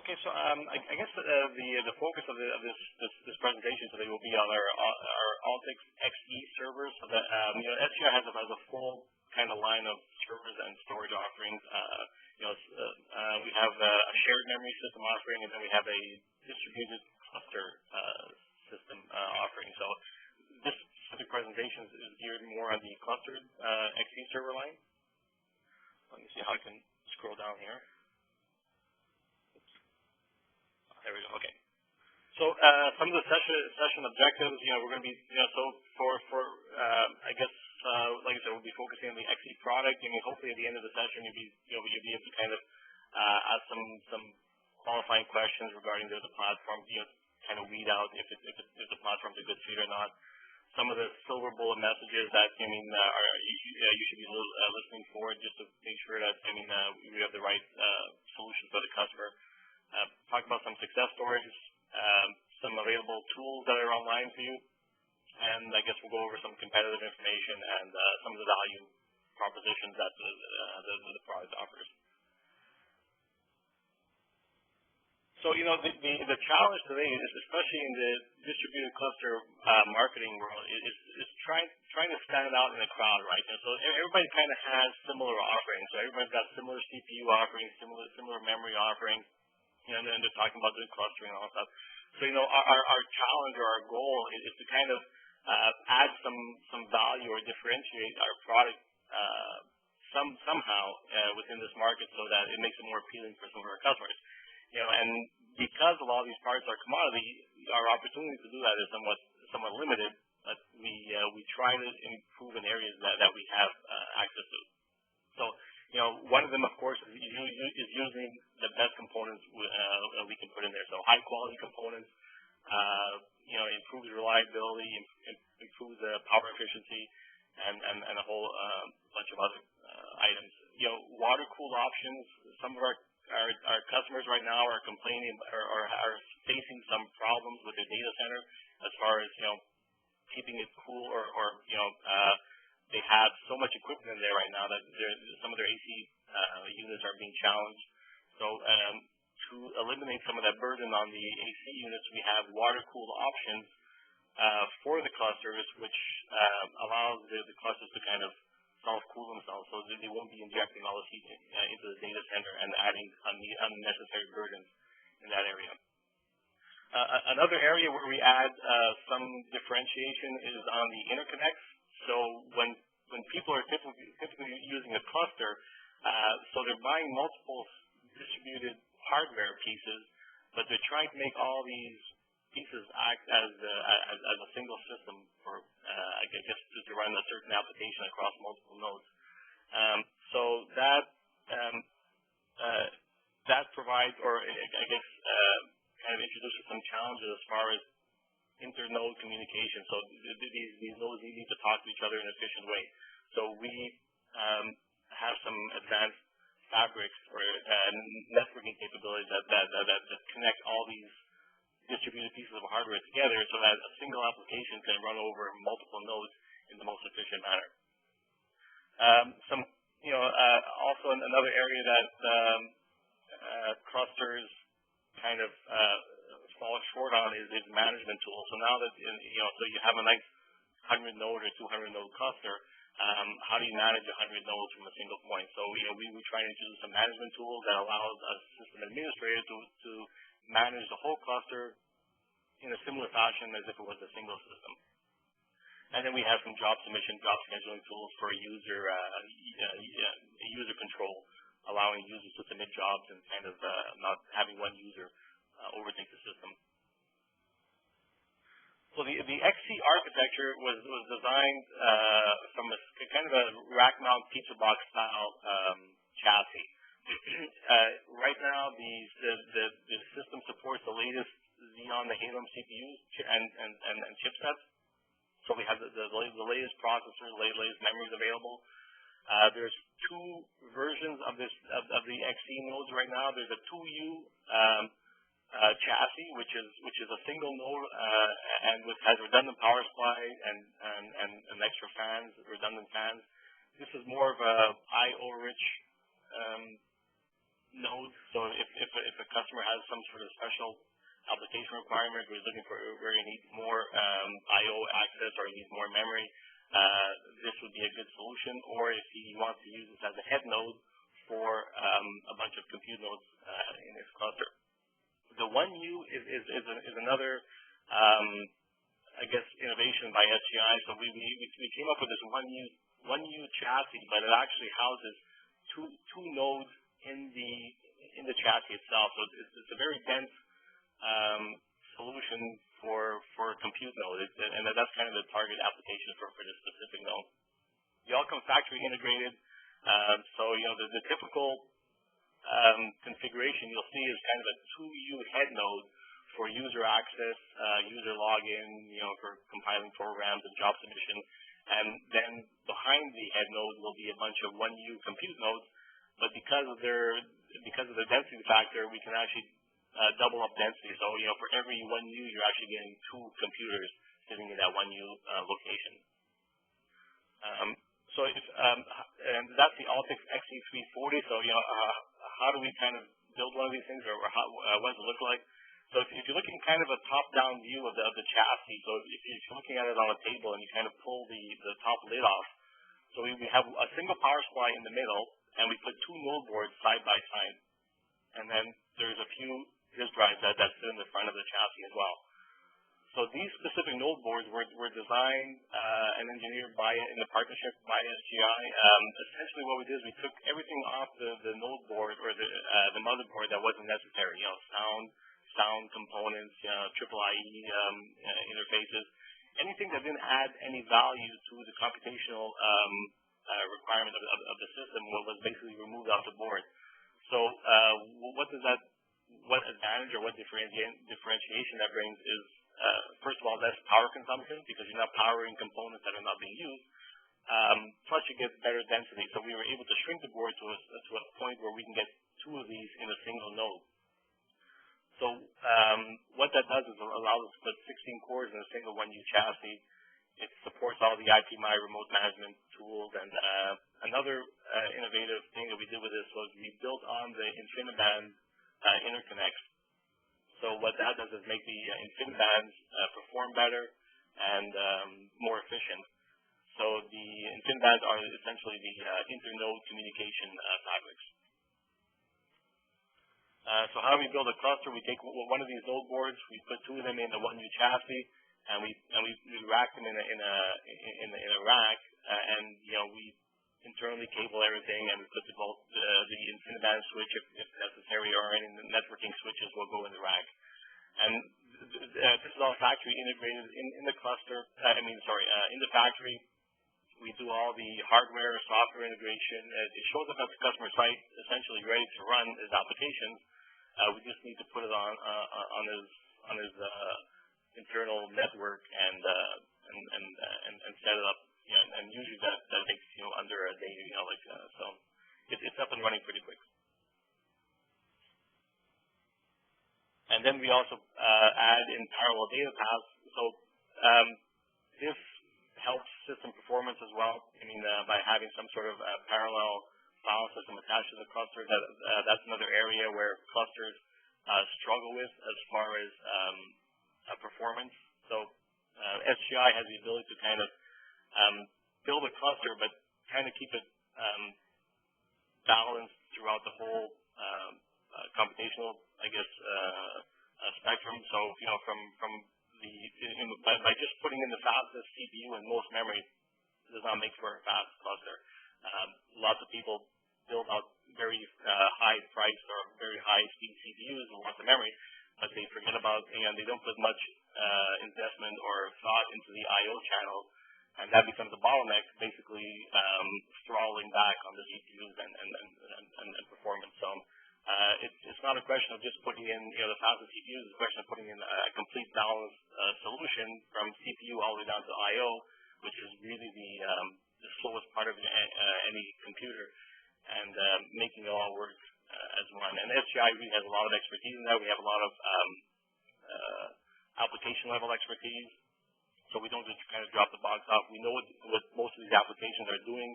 Okay, so I guess the focus of this presentation today will be on our Altic XE servers. So that SGI has a full kind of line of servers and storage offerings. We have a shared memory system offering, and then we have a distributed cluster system offering. So this specific presentation is geared more on the clustered XE server line. Let me see how I can scroll down here. Oops. There we go. Okay. So some of the session objectives, we're going to be, so for I guess, like I said, we'll be focusing on the XE product. Hopefully at the end of the session, you'll be able to kind of ask some qualifying questions regarding the platform, kind of weed out if the platform's a good fit or not. Some of the silver bullet messages that you should be listening for, just to make sure that we have the right solution for the customer. Talk about some success stories, some available tools that are online for you, and I guess we'll go over some competitive information and some of the value propositions that the product offers. So, the challenge today is, especially in the distributed cluster marketing world, is trying to stand out in the crowd, right? And so everybody kind of has similar offerings. So everybody's got similar CPU offerings, similar memory offerings, and then they're talking about the clustering and all that stuff. So, our challenge or our goal is to kind of add some value or differentiate our product somehow within this market so that it makes it more appealing for some of our customers. And because a lot of these parts are commodity, our opportunity to do that is somewhat limited, but we try to improve in areas that we have access to. So, one of them, of course, is using the best components we can put in there. So, high quality components, improves reliability, improves power efficiency, and a whole bunch of other items. Water cooled options. Some of our customers right now are complaining or are facing some problems with their data center as far as keeping it cool or they have so much equipment in there right now that some of their AC units are being challenged. So to eliminate some of that burden on the AC units, we have water cooled options for the clusters, which allows the clusters to kind of self-cool themselves, so that they won't be injecting all this heat into the data center and adding unnecessary burdens in that area. Another area where we add some differentiation is on the interconnects. So when people are typically using a cluster, so they're buying multiple distributed hardware pieces, but they're trying to make all these pieces act as a single system for, I guess, to run a certain application across multiple nodes. So that provides, or I guess, kind of introduces some challenges as far as inter-node communication. So these nodes need to talk to each other in an efficient way. So we have some advanced fabrics or networking capabilities that connect all these distributed pieces of hardware together so that a single application can run over multiple nodes in the most efficient manner. Also another area that clusters kind of fall short on is management tools. So now that so you have a nice 100 node or 200 node cluster, how do you manage 100 nodes from a single point? So we try to introduce some management tools that allows a system administrator to manage the whole cluster in a similar fashion as if it was a single system. And then we have some job submission, job scheduling tools for user control, allowing users to submit jobs and kind of not having one user overtake the system. So the XE architecture was designed from a kind of a rack mount pizza box style chassis. Right now, the system supports the latest Xeon, the Helium CPUs and chipsets. So we have the latest processors, latest memories available. There's two versions of the XE nodes right now. There's a 2U chassis, which is a single node and has redundant power supply and extra fans, redundant fans. This is more of a I/O rich node. So if a customer has some sort of special application requirement where you're looking for where you need more I/O access or you need more memory, this would be a good solution. Or if you want to use this as a head node for a bunch of compute nodes in this cluster. The 1U is another, I guess, innovation by SGI. So we came up with this 1U chassis, but it actually houses two nodes in the chassis itself. So it's a very dense solution for compute node, and that's kind of the target application for this specific node. They all come factory integrated. So the typical configuration you'll see is kind of a 2U head node for user access, user login, for compiling programs and job submission. And then behind the head node will be a bunch of 1U compute nodes. But because of the density factor, we can actually double up density. So for every 1U, you're actually getting 2 computers sitting in that 1U location. And that's the Altix XE340. So how do we kind of build one of these things, or what does it look like? So if you're looking kind of a top-down view of the chassis, so if you're looking at it on a table and you kind of pull the top lid off, so we have a single power supply in the middle, and we put 2 node boards side by side, and then there's a few disk drives that sit in the front of the chassis as well. So these specific node boards were designed and engineered in the partnership by SGI. Essentially, what we did is we took everything off the node board or the motherboard that wasn't necessary. Sound components, triple IE interfaces, anything that didn't add any value to the computational requirement of the system was basically removed off the board. So what advantage or what differentiation that brings is, first of all, less power consumption because you're not powering components that are not being used. Plus, you get better density. So we were able to shrink the board to a point where we can get 2 of these in a single node. So what that does is it allows us to put 16 cores in a single 1U chassis. It supports all the IPMI remote management tools. And another innovative thing that we did with this was we built on the InfiniBand interconnects. So what that does is make the InfiniBands perform better and more efficient. So the InfiniBands are essentially the inter-node communication fabrics. So how do we build a cluster? We take one of these node boards, we put 2 of them in the 1U chassis, and we rack them in a rack, and we internally cable everything, and we put the InfiniBand switch if necessary, or any networking switches will go in the rack. And this is all factory integrated in the cluster. In the factory. We do all the hardware, software integration. It shows up at the customer site, essentially ready to run his applications. We just need to put it on his internal network and set it up. And usually that takes under a day. So it's up and running pretty quick. And then we also add in parallel data paths. So this helps system performance as well. By having some sort of parallel file system attached to the cluster, that's another area where clusters struggle with as far as performance. So SGI has the ability to kind of build a cluster, but kind of keep it balanced throughout the whole computational, spectrum. So by just putting in the fastest CPU and most memory does not make for a fast cluster. Lots of people build out very high price or very high speed CPUs and lots of memory, but they forget about, they don't put much investment or thought into the I/O channel, and that becomes a bottleneck, basically throttling back on the CPUs and performance. So it's not a question of just putting in the fastest CPUs. It's a question of putting in a complete balanced solution from CPU all the way down to I/O, which is really the slowest part of any computer, and making it all work as one. And SGI really has a lot of expertise in that. We have a lot of application level expertise, so we don't just kind of drop the box off. We know what most of these applications are doing.